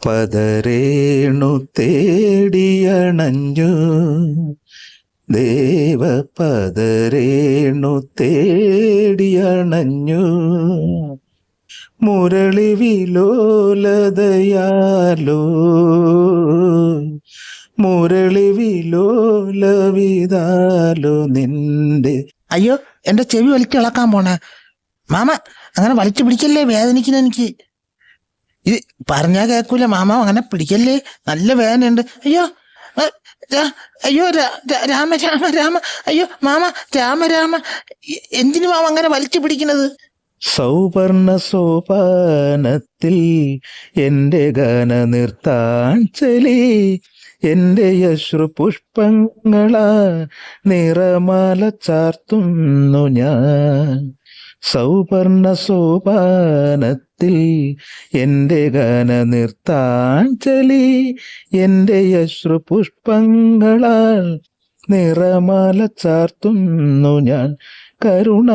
പദരേണു തേടിയണഞ്ഞു ദേവ പദരേണു തേടിയണഞ്ഞു മുരളി വിലോലതയാലോ മുരളി വിലോലവിതാലോ നിന്റെ. അയ്യോ, എന്റെ ചെവി വലിച്ചു ഇളക്കാൻ പോണേ മാമ. അങ്ങനെ വലിച്ചു പിടിക്കല്ലേ, വേദനിക്കുന്ന എനിക്ക്. ഇത് പറഞ്ഞാ കേൾക്കൂല മാമ, അങ്ങനെ പിടിക്കല്ലേ, നല്ല വേദനയുണ്ട്. അയ്യോ അയ്യോ രാമ രാമ രാമ. അയ്യോ മാമ, രാമ രാമ. എന്തിനു മാമ അങ്ങനെ വലിച്ചു പിടിക്കുന്നത്? സൗവർണ സോപാനത്തിൽ എൻ്റെ ഗാന നിർത്താഞ്ചലി എൻ്റെ അശ്രു പുഷ്പങ്ങളാ നിറമാല ചാർത്തുന്നു ഞാൻ. സൗവർണ സോപാനത്തിൽ എൻ്റെ ഗാന നിർത്താഞ്ചലി എൻ്റെ അശ്രു പുഷ്പങ്ങളാൽ നിറമാല ചാർത്തുന്നു ഞാൻ. കരുണാസുധാശുവല്ലേ.